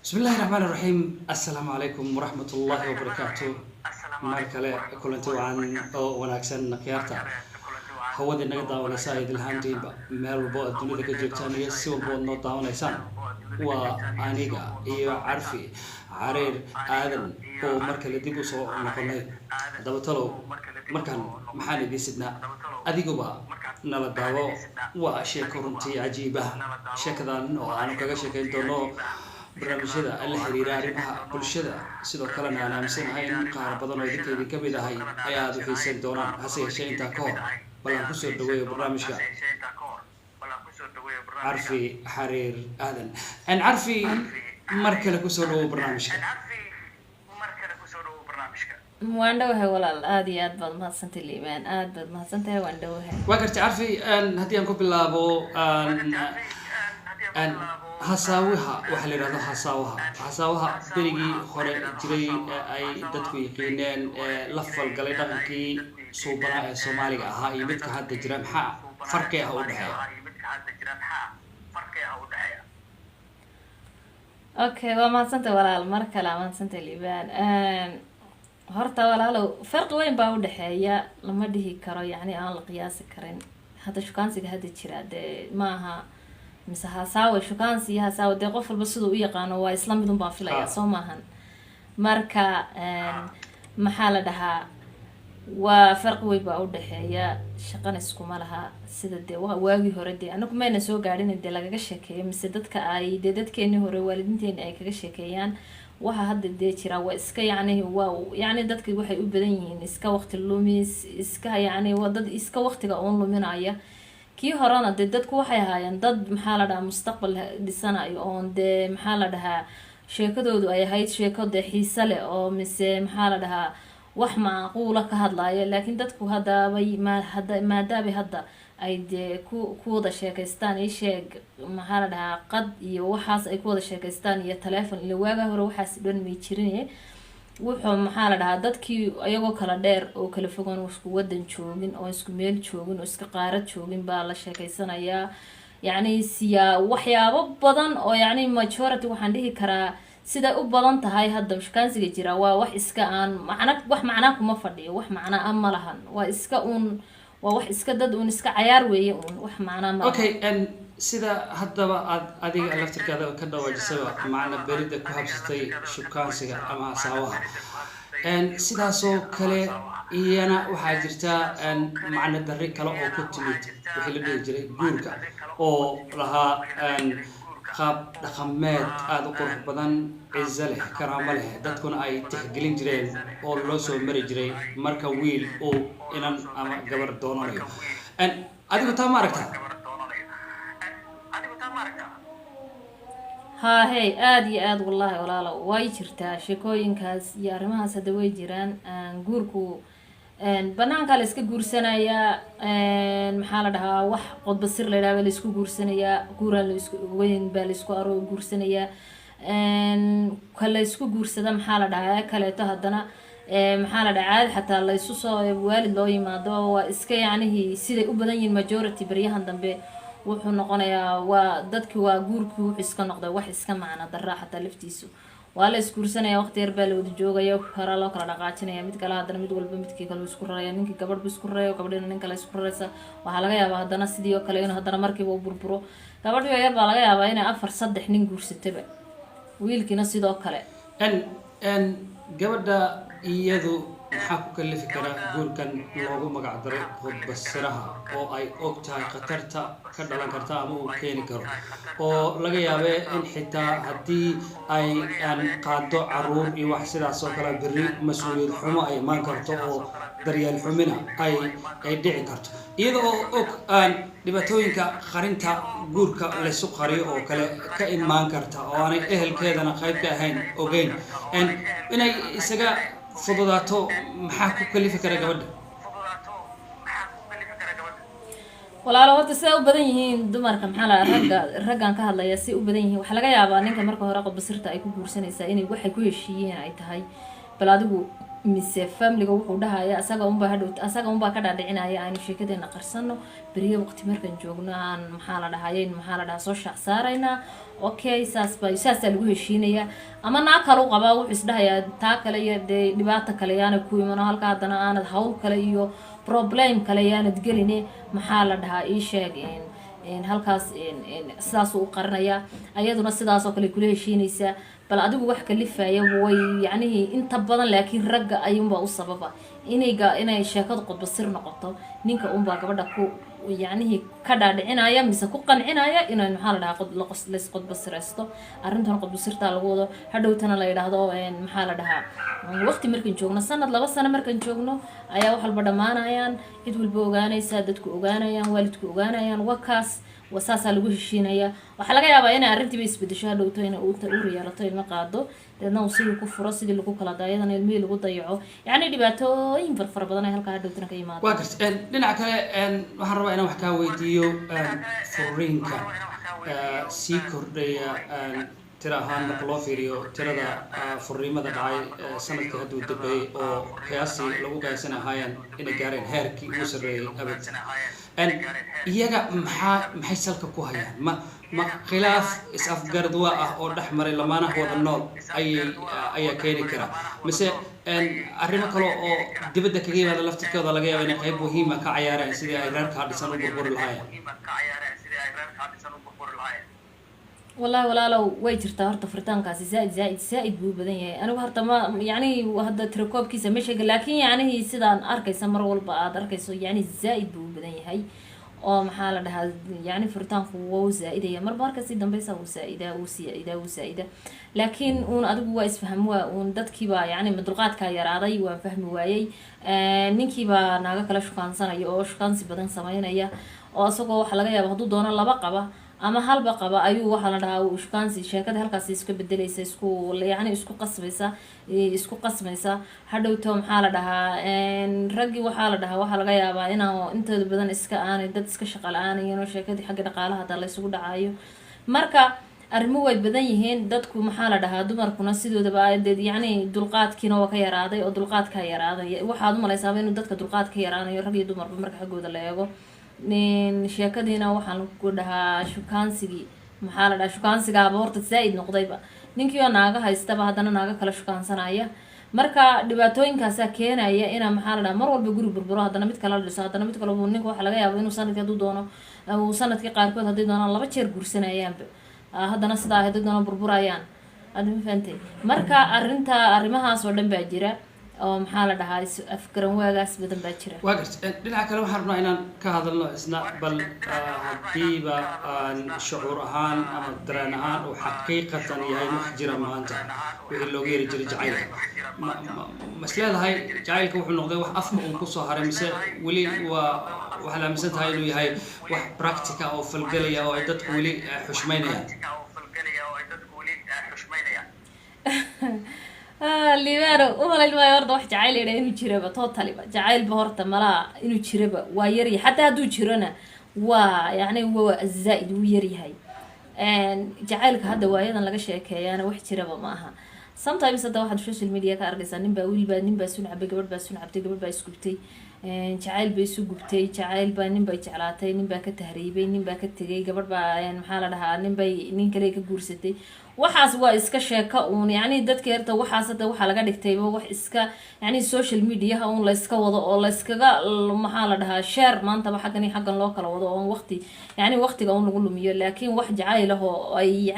بسم الله الرحمن الرحيم السلام عليكم ورحمة الله وبركاته markale kulanti wacan oo wanaagsan khiyaarta hawada naga daawanaysa idil haantiinba meel walba oo dunida ka joogtaan iyo si walba oo noo daawanaysaan waa aniga iyo carfi career aadan oo markale dib u soo noqonay hadaba talow markaan maxaan idin sidnaa adiguba nala daawo waa sheeko runtii cajiib ah sheekadan oo aanu kaga sheekayn doono barnaamijyada la xiriira arrimaha bulshada sidoo kalena aan aaminsanahay in qaar badan oo idinkeedii ka mid ahay ay aada u xiisayn doonaan hase yeeshee intaa ka hor ballan kusoo dhaweeyo barnaamijka carfi xariir aadan carfi mar kale kusoo dhawow barnaamijka waan dhawahay walaal aada iyo aad baad mahadsantahay liibaan aada baad mahadsantahay waan dhawahay waa gartay carfi haddii aan ku bilaabo hasaawaha waxaa la yidhahdo hasaawaha berigii hore jiray ay dadku yaqiineen la falgalay dhaqankii suubanaa ee soomaaliga ahaa iyo midka hadda jira maxaa farqi ah u dhexeeya okay waa mahadsantahay walaal mar kale aa mahadsantahay liibaan horta walaalow farqi weyn baa udhexeeya lama dhihi karo yacni aan la qiyaasi karin hadda shukaansiga hadda jira dee maaha mise hasaawe shukaansi iyo hasaawe dee qof walba siduu u yaqaano waa isla mid un baan filaya soo maahan marka maxaa la dhahaa waa farqi weyn baa udhexeeya shaqana iskuma laha sida dee waagii hore dee anagu mayna soo gaadhin dee lagaga sheekeeyo mise dadka ay dee dadkeenii hore waalidiinteeni ay kaga sheekeeyaan waxa hadda dee jira waa iska yacni waa yacni dadka waxay u badan yihiin iska waqti lumis iska yacni waa dad iska waqtiga uun luminaya kii horena dee dadku waxay ahaayeen dad maxaa la dhahaa mustaqbal dhisanayo oon dee maxaa la dhahaa sheekadoodu ay ahayd sheeko dee xiise leh oo mise maxaa la dhahaa wax macquula ka hadlaayo laakiin dadku hadabay maadaabay hadda ay dee ku wada sheekaystaan isheeg maxaa la dhahaa qad iyo waxaas ay ku wada sheekaystaan iyo taleefon ila waagaa hore waxaas dhan may jirin wuxuu maxaa la dhahaa dadkii iyagoo kala dheer oo kala fogan oo isku wadan joogin oo isku meel joogin oo iska qaarad joogin baa la sheekaysanayaa yacni waxyaabo badan oo yacni majority waxaan dhihi karaa siday u badan tahay hadda shukaansiga jira waa wax iska aan wax macnaa kuma fadhiyo wax macnaa a ma lahan waa iska uun waa wax iska dad uun iska cayaar weeye uun wax macnaa ma okay sida haddaba aad adiga laftirkaada ka dhawaajisaba macna berida ku habsatay shukaansiga ama hasaawaha sidaasoo kale iyana waxaa jirta macna darri kale oo ku timid wixii la dhihi jiray guurka oo lahaa qaab dhaqameed aada u qurux badan cizo leh karaamo leh dadkuna ay tixgelin jireen oo loo soo mari jiray marka wiil uu inan ama gabar doonanayo adigu taa ma aragtaa haa hey aada iyo aada wallaahi walaalo way jirtaa sheekooyinkaas iyo arrimahaas hadda way jiraan guurku banaankaa la iska guursanayaa maxaa la dhahaa wax qodbasir la yidhaha baa la isku guursanayaa guuraan laisku weyn baa la isku aro guursanayaa ka la isku guursada maxaa la dhahaa kaleeto haddana maxaa la dhahaa caadi xataa la isu soo waalid loo yimaado waa iska yacnihii siday u badan yihiin majority baryahan dambe wuxuu noqonayaa waa dadki waa guurkii wuxuu iska noqday wax iska macna daraa xataa laftiisu waa la isguursanaya waqti yar baa la wada joogaya horaa loo kala dhaqaajinaya mid kale haddana mid walba midkii kale isku raraya ninkii gabadh bu isku raraya gabadhina nin kale isku raraysa waxaa laga yaabaa haddana sidii oo kale inuu haddana markiiba u burburo gabadhii yar baa laga yaabaa inay 4-3 nin guursataba wiilkiina sidoo kale gabadha iyadu maxaa ku kalifi kara guurkan loogu magac daray qodbasiraha oo ay og tahay khatarta ka dhalan karta ama uu keeni karo oo laga yaabee in xitaa haddii ay qaado caruur iyo wax sidaas oo kale berri mas-uuliyad xumo ay imaan karto oo daryeel xumina ay dhici karto iyada oo og dhibaatooyinka qarinta guurka laysu qariyo oo kale ka imaan karta oo aanay ehelkeedana qayb ka ahayn ogeyn inay isaga fududaato maxaa ku kalifi kara gabadha walaalo horta siday u badan yihiin dumarka maxaa la raggan ka hadlaya si u badan yihiin waxaa laga yaabaa ninka marka hore qodbasirta ay ku guursanaysaa inay waxay ku heshiiyeen ay tahay bal adigu mise family-ga wuxuu dhahaya asaga unbaa hadhow asaga unbaa ka dhaadhicinaya aynu sheekadeena qarsano beriyo waqti markaan joogno aan maxaa la dhahaye maxaa la dhahaa soo shaac saaraynaa okay saasaa lagu heshiinayaa ama naa kale u qabaa wuxuu isdhahayaa taa kale iyo dee dhibaata kale yaana ku imano halka haddana aanad hawl kale iyo problem kale yaanad geline maxaa la dhahaa ii sheeg halkaas sidaasuu u qarinayaa ayaduna sidaasoo kale kula heshiinaysaa bal adigu wax kalifaya way yacnihii inta badan laakiin ragga ayuunbaa u sababa inay sheekadu qodbasir noqoto ninka unbaa gabadha ku yacnihii ka dhaadhicinaya mise ku qancinaya inay maxaa la dhahaa lays qodbasiraysto arrintan qodbasirtaa lagu wado hadhowtana la yidhaahdo maxaa la dhahaa waqti markaan joogno sanad 2 sano markaan joogno ayaa wax walba dhammaanayaan cid walba ogaanaysaa dadku ogaanayaan waalidku ogaanayaan wakaas wasaasaa lagu heshiinaya waxaa laga yaabaa inay arrintiiba isbedesho hadhowto inay uur yeelato ilma qaado deedna uu sidii ku furo sidii lagu kala daayadana ilmihii lagu dayaco yacni dhibaatooyin fara badan ay halkaa hadhowtana ka yimaado waa garta dhinaca kale waxaan rabaa inaan wax kaa weydiiyo furiinka sii kordhaya tira ahaan marka loo fiiriyo tirada furiimada dhacay sanadkii hadduu dambeeyey oo qiyaasii lagu qiyaasan ahaayeen inay gaareen heerkii ugu sarreeyay abad iyaga maxay salka ku hayaan ma khilaaf is-afgardwa ah oo dhex maray lamaanaha wada nool ayaa keeni kara mise arrimo kale oo dibadda kaga yimaada laftirkooda laga yaaba inay qayb muhiima ka cayaareen sidii ay reerkaa dhisan u burburi lahaayeen والله ولا لو ويجرت هرت فرتان كاسي زائد بو بدن yahay anigu horta ma yani hadda tirakoobkiisa ma sheegay laakiin yani sidaan arkaysa mar walba aad arkayso yani zaaid buu badan yahay oo maxaa la dhahaa yani furitaanku wuu zaaidaya marka si dambaysa uu zaaida laakiin uun adigu waa isfaham waa uun dadkiiba yani madulqaadka yaraaday waan fahmi waayay ninkiiba naaga kala shukaansanaya oo shukaansi badan sameynaya oo asagoo waxa laga yaabaa haduu doono laba qaba ama halba qaba ayuu waxa la dhahaa shukaansi sheekada halkaas iska bedelaysa isku qasmaysa hadhowto maxaa la dhahaa raggi waxa la laga yaabaa inaa intooda badan iska aanay dad iska shaqo la-aanayeen oo sheekadii xagga dhaqaalaha hadda la isugu dhacayo marka arrimo way badan yihiin dadku maxaa la dhahaa dumarkuna sidoodaba yani dulqaadkiina waa ka yaraaday oo dulqaadka yaraaday waxaad u malaysaaba inuu dadka dulqaadka yaraanayo rag iyo dumarba marka xaggooda la eego sheekadiina waxaan ku dhahaa shukaansigii maxaa la dhahaa shukaansigaaba horta zaaid noqdayba ninkii oo naaga haystaba haddana naaga kala shukaansanaya marka dhibaatooyinkaasaa keenaya inaa maxaa la dhahaa mar walba guri burburo haddana mid kala dhiso haddana mid kale ninka waxa laga yaabo inuu sanadkii hadduu doono uu sanadkii qaarkood hadday doonaan 2 jeer guursanayaanba haddana sidaa hadday doonaan burburayaan hadda ma fahantay marka arrimahaas oo dhan baa jira oo maxaa la dhahaa afgaran waagaas badan baa jira waa garta dhinaca kale waxaan rabnaa inaan ka hadalno isna bal haddiiba shucuur ahaan ama dareen ahaan uu xaqiiqatan yahay wax jira maanta wixii looga yeri jiray jacaylka mas leedahay jacaylka wuxuu noqday wax afka uun kusoo haray mise weli waxaad aaminsan tahay inuu yahay wax practica oo falgelaya oo ay dadku weli xushmaynayaan liibano umalay maayo horta wax jacayl yidha inuu jiraba totaliba jacaylba horta malaa inuu jiraba waa yaryahay xataa hadduu jirona waa yani waa zaaid wuu yaryahay jacaylka hadda waayadan laga sheekeeyaana wax jiraba ma aha sometimes hadda waxaad social media ka arkaysaa ninbaa suncabay gabadh baa suncabtay gabadh baa isgubtay jacayl bay isu gubtay jacayl baa nin bay jeclaatay nin baa ka tahriibay nin baa ka tegay gabadh baa maxaa la dhahaa nin kale ka guursatay waxaas waa iska sheeko uun yani dadka yarta waxaas hadda waxaa laga dhigtayba wax iska yani social mediaha uun layska wado oo layskaga maxaa la dhahaa share maantaba xaggan iyo xaggan loo kala wado oo waqtiga un lagu lumiyo laakiin wax jacayl ah oo ay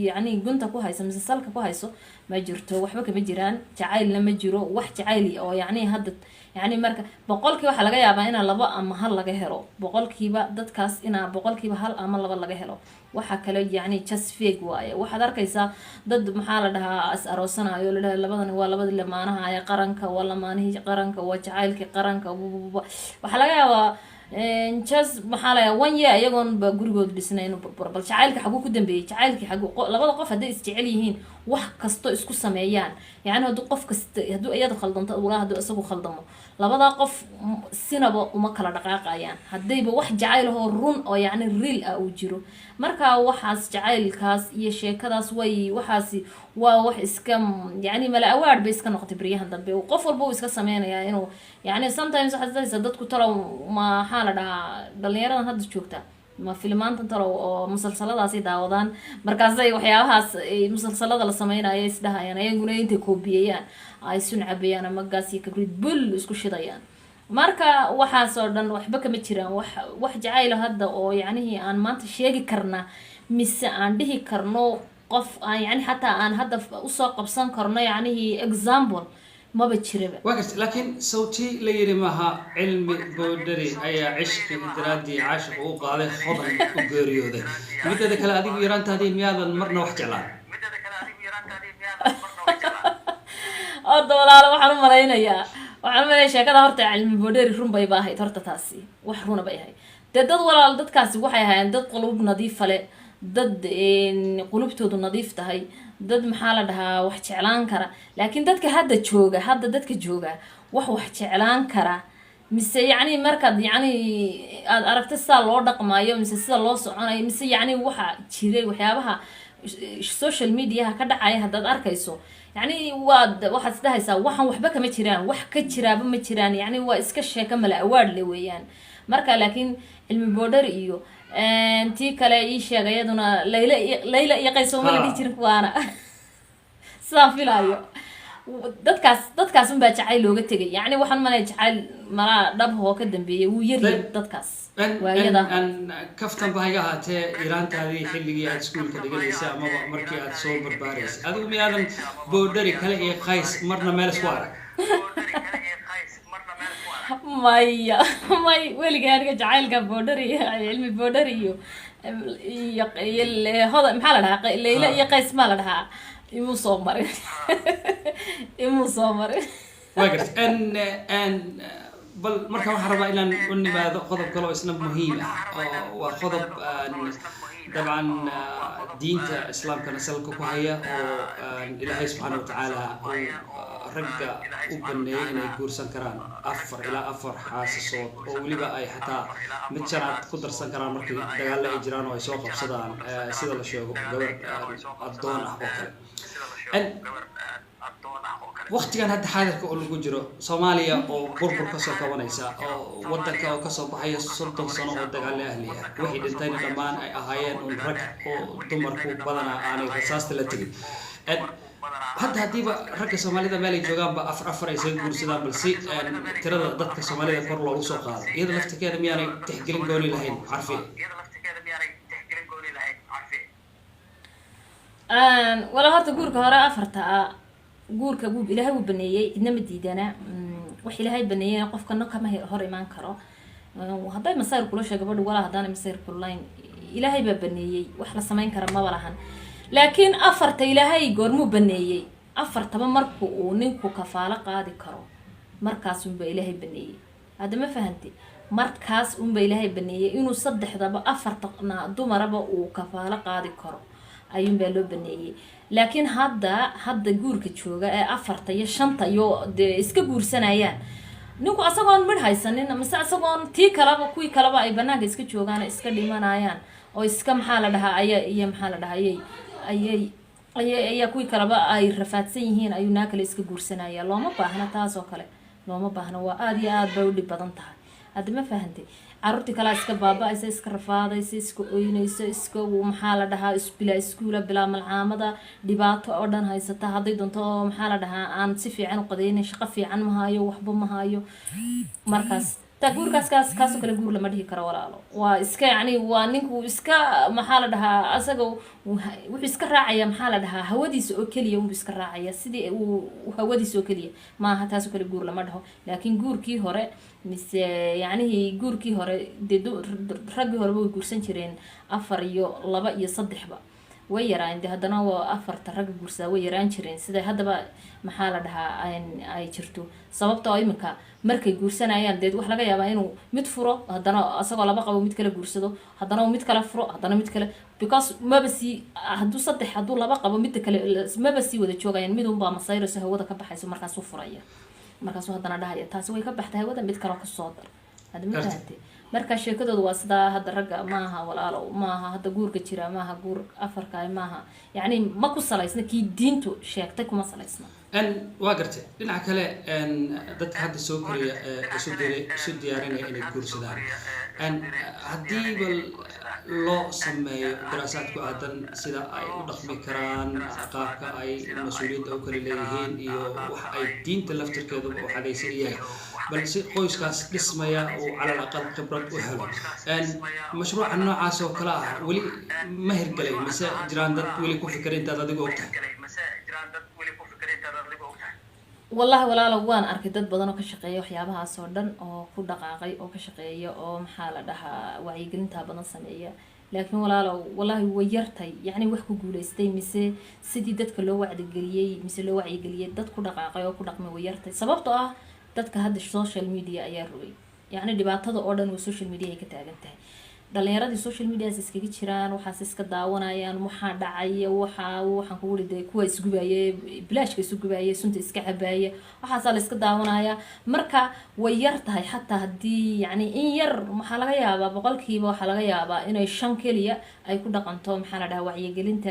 yani gunta ku hayso mise salka ku hayso ma jirto waxba kama jiraan jacaylna ma jiro wax jacayl oo yani hadda yani marka boqolkiiba waxaa laga yaabaa inaa 2 ama 1 laga helo boqolkiiba dadkaas inaa boqolkiiba 1 ama 2 laga helo waxa kale yani just fake waaye waxaad arkaysaa dad maxaa la dhahaa is aroosanayo la dhahaa labadan waa labadii lamaanaha ay qaranka waa lamaanihii qaranka waa jacaylkii qaranka waxaa laga yaabaa just maxaa la yaabaa 1 year iyagoon ba gurigood dhisnayn bal jacaylka xaguu ku dambeeyay jacaylkii xaguu labada qof hadday is jecel yihiin wax kasto isku sameeyaan yani hadduu qof kasta hadduu iyada khaldanto walaa hadduu isagu khaldamo labada qof sinaba uma kala dhaqaaqayaan haddayba wax jacayl oo run oo yani real ah uu jiro marka waxaas jacaylkaas iyo sheekadaas way waxaasi waa wax iska yani mala awaad bay iska noqotay beriyahan dambe qof walba uu iska sameynaya inuu yani sometimes waxaad dadaysa dadku talow maxaa la dhahaa dhalinyaradan hadda joogta ma filmaanta talow oo musalsaladaasi daawadaan markaasay waxyaabahaas musalsalada la sameynayo isdhahayaan ayaguna intay koobiyayaan ay suncabayaan ama gaas iyo kabrid bul isku shidayaan marka waxaas oo dhan waxba kama jiraan wax jacaylo hadda oo yacnihii aan maanta sheegi karna mise aan dhihi karno qof aan yani xataa aan hadda usoo qabsan karno yacnihii example maba jiraba وقت لكن صوتي ليري معها علم بودري أي عشق درادي عاشق وقاله خضر وقريوده متى ذاك هذه يران تهدي مياذا مرنا وحجلان أرد ولا waxaan u malaynayaa sheekada horta cilmi boodheeri run bay baahayd horta taasi wax runa bay ahayd dad walaal dadkaasi waxay ahaayeen dad qulub nadiif leh dad qulubtoodu nadiif tahay dad maxaa la dhahaa wax jeclaan kara laakiin dadka dadka jooga wax jeclaan kara mise yani markaad yani aad aragto sida loo dhaqmaayo mise sida loo soconayo mise yani waxa jiray waxyaabaha social media ka dhacaya haddaad arkayso يعني waxaad isdhahaysaa waxaan waxba kama jiraan wax ka jiraaba ma jiraan yani waa iska sheeko mala awaad le weeyaan marka laakiin cilmi boodhari iyo tii kale ii sheegay iyaduna layla iyo qayso ma la dhihi jirin kuwaana sidaan filaayo dadkaas unbaa jacayl looga tegay yani waxaan malaya jacayl malaa dhab oo ka dambeeyay wuu yaryahay dadkaas waayada kaftan bahayga ahaatee iraantaadii xilligii aad iskuulka dhiganaysa ama markii aad soo barbaaraysa adigu miyaadan boodhari kale iyo qays marna meel isku arag maya weliga aniga jacaylka boodhari cilmi boodhari iyo hoda maxaa la dhahaa layla iyo qays maa la dhahaa imuu soo marin واقف ان بل مركب حربا الى النبات قضب كلو اسنا مهم وقضب طبعا دين الاسلام كان سلكو كهيا الهي سبحانه وتعالى رجع وبني ان يغورسن كران افر الى افر حاسسود وليبا اي حتى مجرات قدرسن كران markii dagaal ay jiraan oo ay soo qabsadaan sida la sheego gabar adoon ah oo kale waqtigan hadda xaadirka oo lagu jiro Soomaaliya oo burbur ka soo kabanaysa oo wadanka oo ka soo baxaya 30 sano oo dagaal ahli ah wixii dhintayna dhamaan ay ahaayeen oo rag oo dumarku badana aanay rasaasta la tagin hadda hadiiba ragga Soomaalida meel ay joogaan ba afar ay soo guursadaan balse tirada dadka Soomaalida kor loogu soo qaado iyada laftigeeda miyaanay tixgelin gooni lahayn carfi wala horta guurka hore afarta guurka ilaahay uu baneeyay idna ma diidana wax ilaahay baneeyay qofkana kama hor iman karo haday masayr kula sheego gabadhu wala hadana masayr kullayn ilaahay ba baneeyay wax la sameyn kara ma walahan laakiin afarta ilaahay goormu baneeyay afartaba markuu uu ninku kafaala qaadi karo markaas uu ilaahay baneeyay hada ma fahanti markaas uu ilaahay baneeyay inuu saddexdaba afarta dumaraba uu kafaala qaadi karo ayuun baa loo baneeyay laakiin hadda guurka jooga ee afarta iyo shanta iyo iska guursanayaan ninku asagoon mid haysanin ama asagoon tii kalaba kuwii kalaba ay banaanka iska joogaan iska dhimanayaan oo iska maxaa la dhahaa ayaa kuwii kalaba ay rafaadsan yihiin ayuu naa kale iska guursanaya looma baahna taas oo kale looma baahna waa aad iyo aad bay u dhib badan tahay hadda ma fahantay carruurtii kale iska baaba'aysa iska rafaadaysa iska oynaysa iska maxaa la dhahaa iskuula bilaa malcaamada dhibaato oo dhan haysata hadday doonto maxaa la dhahaa aan si fiican u qadaynin shaqo fiican ma hayo waxba ma hayo markaas ta guurkaas kaasoo kale guur lama dhihi karo walaalo waa iska yani waa ninku iska maxaa la dhahaa asaga wuxuu iska raacaya maxaa la dhahaa hawadiisa oo keliya uu iska raacaya sidii uu hawadiisa oo keliya maaha taasoo kale guur lama dhaho laakiin guurkii hore mise yacnihii guurkii hore dee raggii horeba way guursan jireen 4 iyo 2 iyo 3ba way yaraan de haddana waa afarta rag guursaa way yaraan jireen sida haddaba maxaa la dhahaa ay jirto sababtoo imika markay guursanayaan deed wax laga yaabaa inuu mid furo haddana asagoo laba qabo mid kale guursado haddana mid kale furo haddana mid kale because maba sii hadduu laba qabo mid kale maba sii wada joogayaan mid unbaa masayrayso hawada ka baxayso markaasuu furaya markaasuu haddana dhahaya taasi way ka baxday hawada mid kale ka soo dar hadda ma fahamtay marka sheekadooda waa sidaa. hadda ragga maaha walaalo, maaha hadda guurka jira, maaha guur afarka, maaha yani ma ku salaysna kii diintu sheegtay kuma salaysna. waa gartay dhinaca kale dadka hadda soo koraya isu diyaarinaya inay guursadaan haddii bal loo sameeyo daraasaad ku aadan sida ay u dhaqmi karaan, qaabka ay mas-uuliyadda u kala leeyihiin iyo waxa ay diinta laftirkeeduba u xadaysan iyaga, bal si qoyskaas dhismaya uu calal aqal khibrad u helo. mashruuca noocaas oo kale ah weli ma hirgalay mise jiraan dad weli ku fikira intaad adigu ogtahay? wallahi walaalo waan arkay dad badan oo ka shaqeeya waxyaabahaas oo dhan, oo ku dhaqaaqay, oo ka shaqeeya, oo maxaa la dhahaa wacyigelinta badan sameeya. laakiin walaalo wallahi way yartay yani wax ku guuleystay mise sidii dadka loo wacyigeliyey mise loo wacyigeliyey dad ku dhaqaaqay oo ku dhaqmay way yartay. sababtoo ah dadka hadda social media ayaa rogay, yani dhibaatada oo dhan waa social media ay ka taagan tahay. dhalinyaradii social medias iskaga jiraan, waxaas iska daawanayaan, waxaa dhacaya, waxaan kugu riday kuwa isgubaye, bilaashka isgubaye, sunta iska cabaye, waxaasaa la iska daawanaya. marka way yar tahay xataa haddii yani in yar maxaa laga yaabaa boqolkiiba waxaa laga yaabaa inay 5 keliya ay ku dhaqanto maxaa la dhahaa wacyigelinta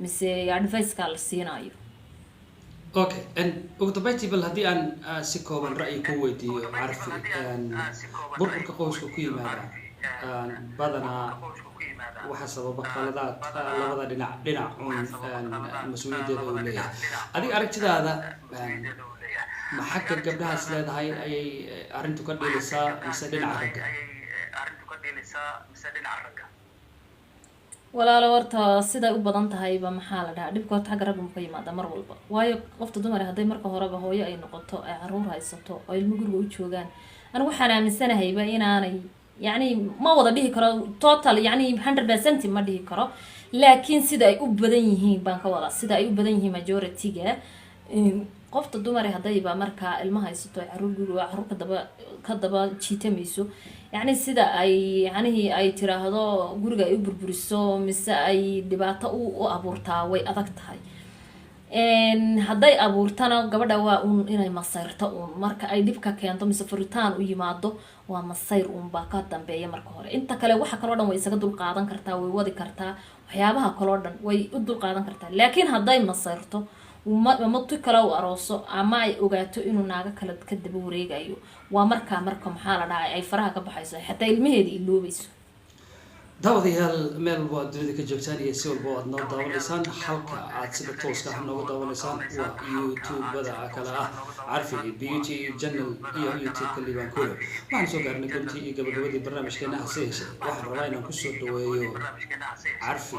mise advice-ka la siinayo. okay ugu dambeyntii bal haddii aan si kooban ra'yi ku weydiiyo Carfi, burburka qoyska ku yimaada badanaa waxa sababa qaladaad labada dhinac mas-uuliyaddeeda uu leeyahay. adiga aragtidaada ma xagga gabdhahaas leedahay ayay arrintu ka dhilaysaa mise dhinaca ragga? walaalo horta siday u badan tahayba maxaa la dhahaa dhibka horta xagga ragga ma ka yimaada mar walba. waayo qofta dumar hadday marka horeba hooyo ay noqoto, ay caruur haysato, oo ilmo guriga u joogaan, anigu waxaan aaminsanahayba inaanay يعني ما وضع به كرو total يعني 100% ما به كرو، لكن سيدا أي أبدينه بانك وضع سيدا أي أبدينه majority جا قفت الدمر هذا يبقى مركا المها يسطو عروق كدبا شيء ميسو يعني سيدا أي يعني هي أي ترى هذا جورجا يبر برسو مسا أي دبعة أو أبورتا وي أذكتها hadday abuurtana gabadha waa inay masayrto marka ay dhibka keento mise furitaan u yimaado waa masayr baa ka dambeeya marka hore. inta kale waxa kale oo dhan way isaga dul qaadan kartaa, way wadi kartaa, waxyaabaha kale oo dhan way u dul qaadan kartaa. laakiin hadday masayrto ma tu kale u arooso ama ay ogaato inuu naaga kale ka daba wareegayo, waa marka maxaa la dhahay ay faraha ka baxayso, xataa ilmaheeda iloobayso. daawadayaal meel walba aad dunida ka joogtaan iyo si walba aad noo daawanaysaan, halka aad sida tooska ah nooga daawanaysaan waa youtube-bada kale ah Carfi Beauty Channel iyo youtube-ka Liibaan Kulo. waxaan soo gaarnay guntii iyo gabagabadii barnaamijkeena hase waxaan rabaa inaan kusoo dhaweeyo Carfi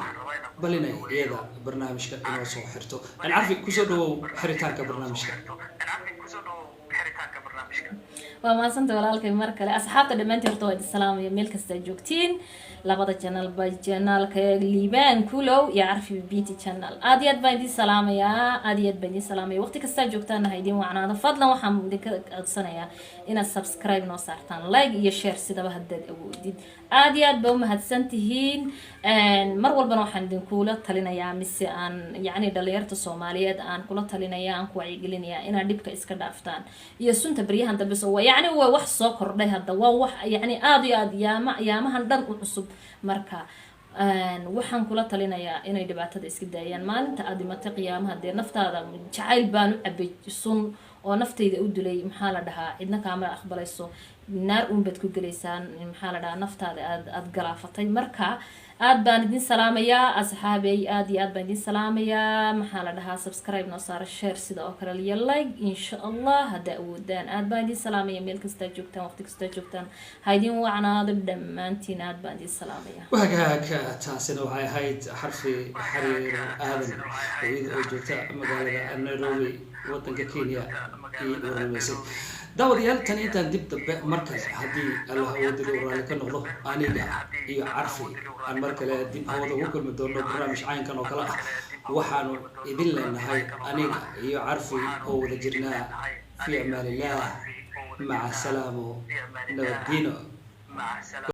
bal inay iyada barnaamijka inoo soo xirto. Carfi kusoo dhawow xiritaanka barnaamijka. waa maasanta walaalkay mar kale. asxaabta dhamaantii horta waa idin salaamaya meel kasta joogtiin, labada channel ba channelka Liibaan Kulo iyo Carfi Beauty Channel. aad iyo aad baan idin salaamaya waqti kasta joogtaan ha idin wacnaado. fadlan waxaan idinka codsanayaa inaad subscribe noo saartaan, like iyo share sidaba haddaad awoodid. aad iyo aad baa umahadsan tihiin. mar walbana waxaan idinkula talinayaa mise aan yani dhalinyarta Soomaaliyeed aan kula talinayaa, aan ku wacyigelinayaa inaad dhibka iska dhaaftaan iyo sunta baryahan dambe soo يعني هو wax soo kordhay hadda waa wax yani aad iyo aad yaamahan dhan u cusub. marka waxaan kula talinayaa inay dhibaatada iska daayaan. maalinta aad dhimatay qiyaamaha dee naftaada jacayl baan u cabay sun oo naftayda u dilay maxaa la dhahaa cidna kaama aqbalayso, naar bad ku galeysaan maxaa la dhahaa naftaada aad galaafatay. marka aad baan idin salaamayaa asxaabay, aad iyo aad baan idin salaamayaa. maxaa la dhahaa subscribe noo saara, share sida oo kale iyo like insha Allah hadda awoodaan. aad baan idin salaamayaa meel kasta joogtaan, waqti kasta joogtaan, ha idin wacnaado dhammaantiin. aad baan idin salaamayaa. wagaagka taasina waxay ahayd Carfi xariir aadan oo joogta magaalada Nairobi wadanka Kenya iyo warmaysay. daawadayaal tan intaan dib dambe mar kale haddii Allah wadada waraale ka noqdo aniga iyo Carfi aan mar kale dib hawada ugu kulmi doono barnaamij caynkan oo kale ah, waxaanu idin leenahay aniga iyo Carfi oo wada jirnaa fi amaan illah maca salaamo nabadgeno.